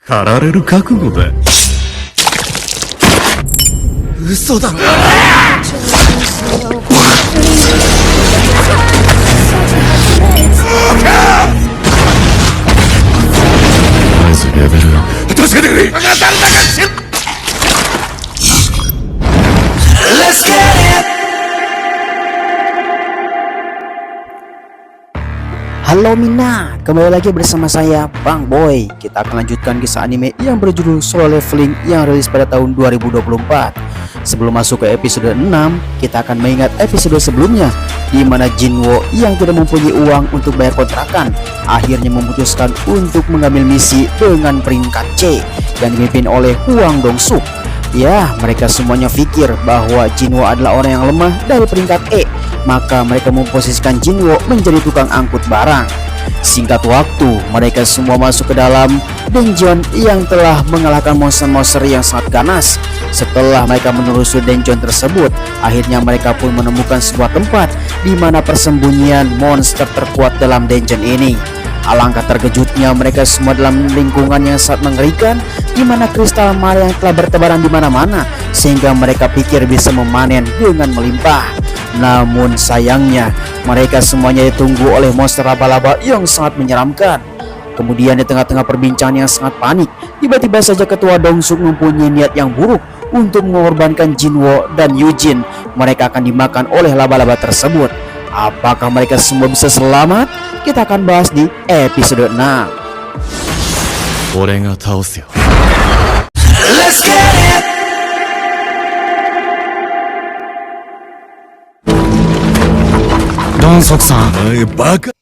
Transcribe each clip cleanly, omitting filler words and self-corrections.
駆られる覚悟だ。嘘だ。まずレベルアップ。助けてくれ。当たるだけ。Let's get it. Halo Mina, kembali lagi bersama saya Bang Boy. Kita akan lanjutkan kisah anime yang berjudul Solo Leveling yang rilis pada tahun 2024. Sebelum masuk ke episode 6, kita akan mengingat episode sebelumnya di mana Jinwo yang tidak mempunyai uang untuk bayar kontrakan akhirnya memutuskan untuk mengambil misi dengan peringkat C yang dipimpin oleh Hwang Dong-suk. Ya, mereka semuanya pikir bahwa Jinwo adalah orang yang lemah dari peringkat E, maka mereka memposisikan Jinwo menjadi tukang angkut barang. Singkat waktu, mereka semua masuk ke dalam dungeon yang telah mengalahkan monster-monster yang sangat ganas. Setelah mereka menelusuri dungeon tersebut, akhirnya mereka pun menemukan sebuah tempat di mana persembunyian monster terkuat dalam dungeon ini. Alangkah terkejutnya mereka semua dalam lingkungan yang sangat mengerikan, di mana kristal mana yang telah bertebaran di mana-mana, sehingga mereka pikir bisa memanen dengan melimpah. Namun sayangnya, mereka semuanya ditunggu oleh monster laba-laba yang sangat menyeramkan. Kemudian di tengah-tengah perbincangan yang sangat panik, tiba-tiba saja ketua Dong-suk mempunyai niat yang buruk untuk mengorbankan Jinwo dan Yujin. Mereka akan dimakan oleh laba-laba tersebut. Apakah mereka semua bisa selamat? Kita akan bahas di episode 6. 俺が倒すよ。 Let's get it. Dong-sukさん。お前バカ。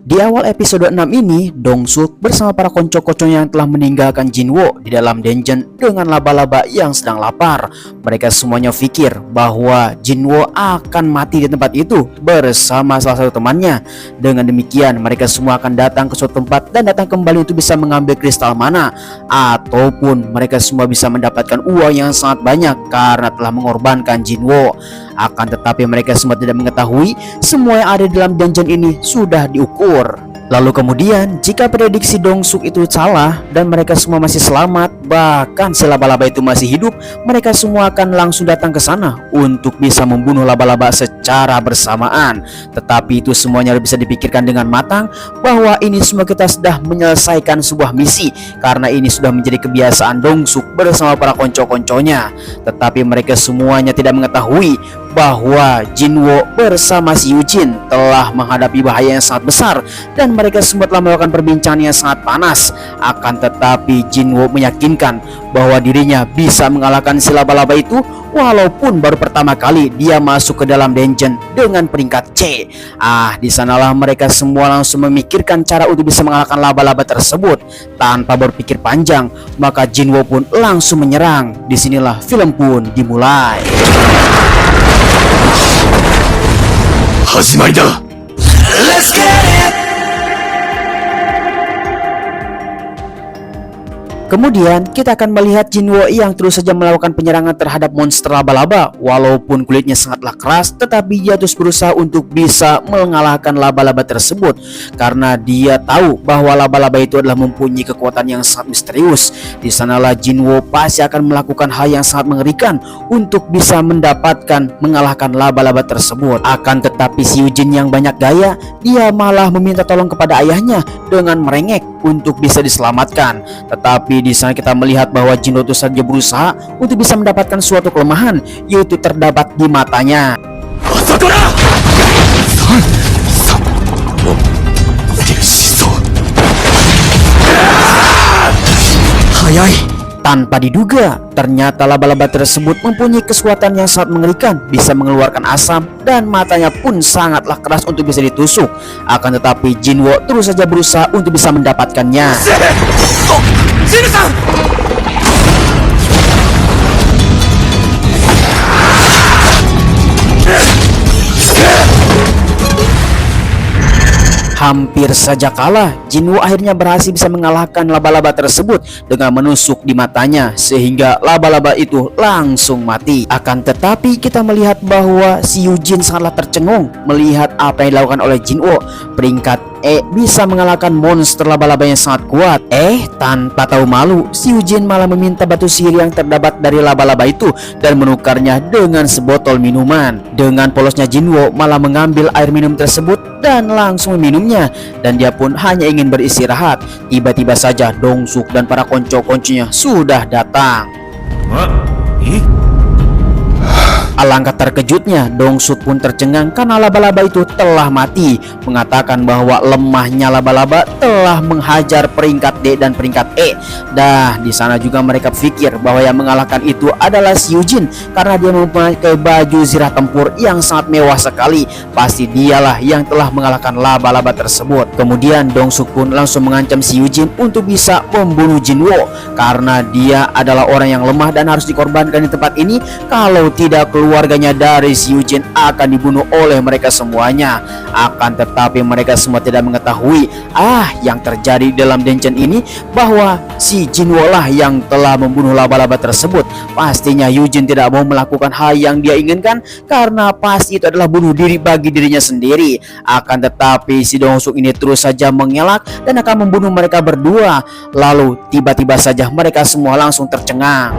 Di awal episode 6 ini, Dong-suk bersama para konco-konconya yang telah meninggalkan Jinwo di dalam dungeon dengan laba-laba yang sedang lapar. Mereka semuanya pikir bahwa Jinwo akan mati di tempat itu bersama salah satu temannya. Dengan demikian, mereka semua akan datang ke suatu tempat dan datang kembali untuk bisa mengambil kristal mana, ataupun mereka semua bisa mendapatkan uang yang sangat banyak karena telah mengorbankan Jinwo. Akan tetapi mereka semua tidak mengetahui semua yang ada di dalam dungeon ini sudah diukur. Lalu kemudian jika prediksi Dong-suk itu salah dan mereka semua masih selamat, bahkan si laba-laba itu masih hidup, mereka semua akan langsung datang ke sana untuk bisa membunuh laba-laba secara bersamaan. Tetapi itu semuanya bisa dipikirkan dengan matang bahwa ini semua kita sudah menyelesaikan sebuah misi, karena ini sudah menjadi kebiasaan Dong-suk bersama para konco-konconya. Tetapi mereka semuanya tidak mengetahui bahwa Jinwo bersama si Yujin telah menghadapi bahaya yang sangat besar dan mereka semua telah melakukan perbincangan yang sangat panas. Akan tetapi Jinwo meyakinkan bahwa dirinya bisa mengalahkan si laba-laba itu walaupun baru pertama kali dia masuk ke dalam dungeon dengan peringkat C. Di sanalah mereka semua langsung memikirkan cara untuk bisa mengalahkan laba-laba tersebut. Tanpa berpikir panjang, maka Jinwo pun langsung menyerang. Disinilah film pun dimulai. 始まりだ。Let's get it. Kemudian kita akan melihat Jinwo yang terus saja melakukan penyerangan terhadap monster laba-laba. Walaupun kulitnya sangatlah keras, tetapi dia terus berusaha untuk bisa mengalahkan laba-laba tersebut, karena dia tahu bahwa laba-laba itu adalah mempunyai kekuatan yang sangat misterius. Di sanalah Jinwo pasti akan melakukan hal yang sangat mengerikan untuk bisa mendapatkan mengalahkan laba-laba tersebut. Akan tetapi si Yujin yang banyak gaya, dia malah meminta tolong kepada ayahnya dengan merengek untuk bisa diselamatkan. Tetapi di sana kita melihat bahwa Jinwo itu saja berusaha untuk bisa mendapatkan suatu kelemahan, yaitu terdapat di matanya. Tanpa diduga, ternyata laba-laba tersebut mempunyai kekuatan yang sangat mengerikan, bisa mengeluarkan asam dan matanya pun sangatlah keras untuk bisa ditusuk. Akan tetapi Jinwo terus saja berusaha untuk bisa mendapatkannya. Hampir saja kalah, Jinwo akhirnya berhasil bisa mengalahkan laba-laba tersebut dengan menusuk di matanya, sehingga laba-laba itu langsung mati. Akan tetapi kita melihat bahwa si Yujin sangatlah tercengung melihat apa yang dilakukan oleh Jinwo. Peringkat bisa mengalahkan monster laba-laba yang sangat kuat. Tanpa tahu malu, si Eugene malah meminta batu sihir yang terdapat dari laba-laba itu dan menukarnya dengan sebotol minuman. Dengan polosnya Jinwo malah mengambil air minum tersebut dan langsung meminumnya, dan dia pun hanya ingin beristirahat. Tiba-tiba saja Dongsuk dan para konco-konconya sudah datang. Alangkah terkejutnya, Dongsuk pun tercengang karena laba-laba itu telah mati, mengatakan bahwa lemahnya laba-laba telah menghajar peringkat D dan peringkat E. Di sana juga mereka pikir bahwa yang mengalahkan itu adalah si Eugene karena dia memakai baju zirah tempur yang sangat mewah sekali. Pasti dialah yang telah mengalahkan laba-laba tersebut. Kemudian Dongsuk pun langsung mengancam si Eugene untuk bisa membunuh Jinwo karena dia adalah orang yang lemah dan harus dikorbankan di tempat ini. Kalau tidak, keluarganya dari si Eugene akan dibunuh oleh mereka semuanya. Akan tetapi mereka semua tidak mengetahui yang terjadi dalam dungeon ini, bahwa si Jinwo lah yang telah membunuh laba-laba tersebut. Pastinya Eugene tidak mau melakukan hal yang dia inginkan karena pasti itu adalah bunuh diri bagi dirinya sendiri. Akan tetapi si Dongsuk ini terus saja mengelak dan akan membunuh mereka berdua. Lalu tiba-tiba saja mereka semua langsung tercengang.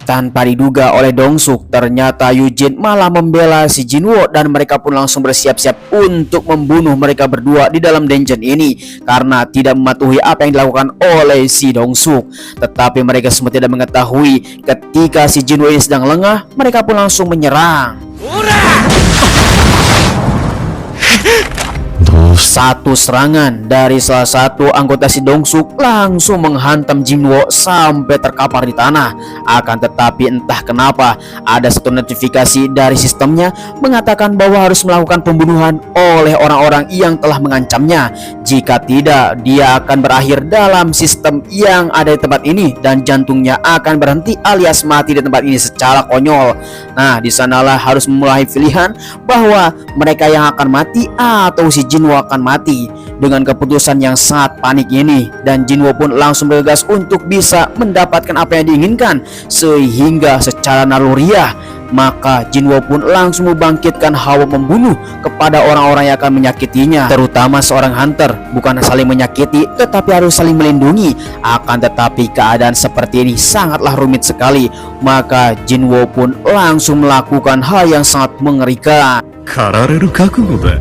Tanpa diduga oleh Dongsuk, ternyata Eugene malah membela si Jinwo dan mereka pun langsung bersiap-siap untuk membunuh mereka berdua di dalam dungeon ini karena tidak mematuhi apa yang dilakukan oleh si Dongsuk. Tetapi mereka semua tidak mengetahui ketika si Jinwo ini sedang lengah, mereka pun langsung menyerang. Satu serangan dari salah satu anggota si Dongsuk langsung menghantam Jinwo sampai terkapar di tanah. Akan tetapi entah kenapa ada satu notifikasi dari sistemnya mengatakan bahwa harus melakukan pembunuhan oleh orang-orang yang telah mengancamnya. Jika tidak, dia akan berakhir dalam sistem yang ada di tempat ini dan jantungnya akan berhenti alias mati di tempat ini secara konyol. Di sanalah harus memulai pilihan bahwa mereka yang akan mati atau si Jinwo akan mati. Dengan keputusan yang sangat panik ini, dan Jinwo pun langsung bergegas untuk bisa mendapatkan apa yang diinginkan, sehingga secara naluriah maka Jinwo pun langsung membangkitkan hawa membunuh kepada orang-orang yang akan menyakitinya, terutama seorang hunter. Bukan saling menyakiti tetapi harus saling melindungi. Akan tetapi keadaan seperti ini sangatlah rumit sekali, maka Jinwo pun langsung melakukan hal yang sangat mengerikan. 狩られる覚悟だ。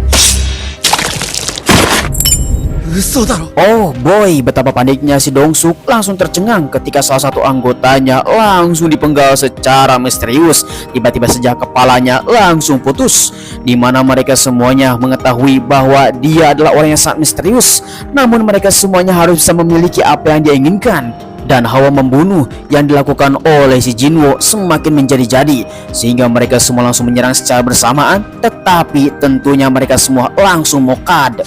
Oh boy, betapa paniknya si Dongsuk langsung tercengang ketika salah satu anggotanya langsung dipenggal secara misterius. Tiba-tiba saja kepalanya langsung putus, di mana mereka semuanya mengetahui bahwa dia adalah orang yang sangat misterius. Namun mereka semuanya harus bisa memiliki apa yang dia inginkan. Dan hawa membunuh yang dilakukan oleh si Jinwo semakin menjadi-jadi, sehingga mereka semua langsung menyerang secara bersamaan. Tetapi tentunya mereka semua langsung mokad.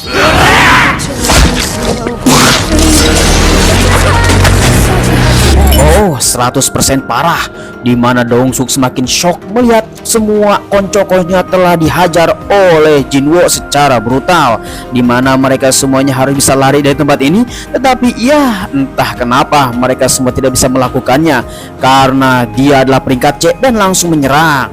100% parah, di mana Dongsuk semakin shock melihat semua konco-konconya telah dihajar oleh Jinwo secara brutal, di mana mereka semuanya harus bisa lari dari tempat ini. Tetapi entah kenapa mereka semua tidak bisa melakukannya karena dia adalah peringkat C dan langsung menyerang.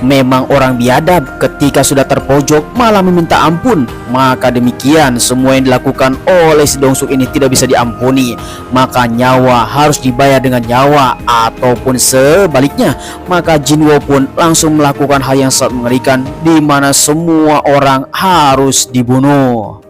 Memang orang biadab ketika sudah terpojok malah meminta ampun. Maka demikian semua yang dilakukan oleh si Dongsuk ini tidak bisa diampuni. Maka nyawa harus dibayar dengan nyawa ataupun sebaliknya. Maka Jinwo pun langsung melakukan hal yang sangat mengerikan, di mana semua orang harus dibunuh.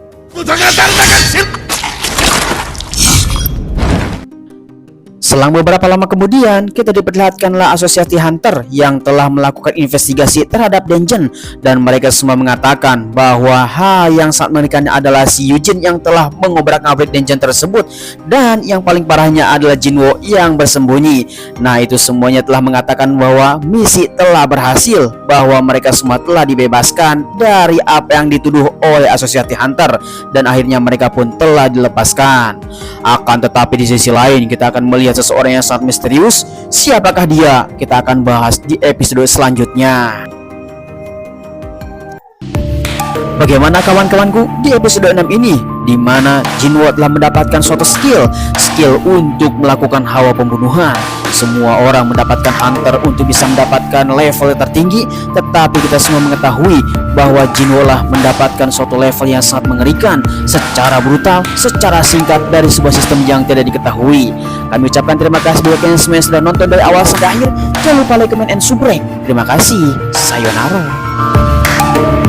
Selang beberapa lama kemudian, kita diperlihatkanlah asosiasi hunter yang telah melakukan investigasi terhadap dungeon, dan mereka semua mengatakan bahwa hal yang sangat mengerikannya adalah si Eugene yang telah mengobrak-abrik dungeon tersebut, dan yang paling parahnya adalah Jinwo yang bersembunyi. Itu semuanya telah mengatakan bahwa misi telah berhasil, bahwa mereka semua telah dibebaskan dari apa yang dituduh oleh asosiasi hunter, dan akhirnya mereka pun telah dilepaskan. Akan tetapi di sisi lain, kita akan melihat seseorang yang sangat misterius. Siapakah dia? Kita akan bahas di episode selanjutnya. Bagaimana kawan-kawanku di episode 6 ini, di mana Jinwo telah mendapatkan suatu skill untuk melakukan hawa pembunuhan. semua orang mendapatkan hunter untuk bisa mendapatkan level tertinggi, tetapi kita semua mengetahui bahwa Jinwo lah mendapatkan suatu level yang sangat mengerikan secara brutal, secara singkat dari sebuah sistem yang tidak diketahui. Kami ucapkan terima kasih buat kalian semua yang sudah nonton dari awal sampai akhir. Jangan lupa like, comment, and subscribe. Terima kasih. Sayonara.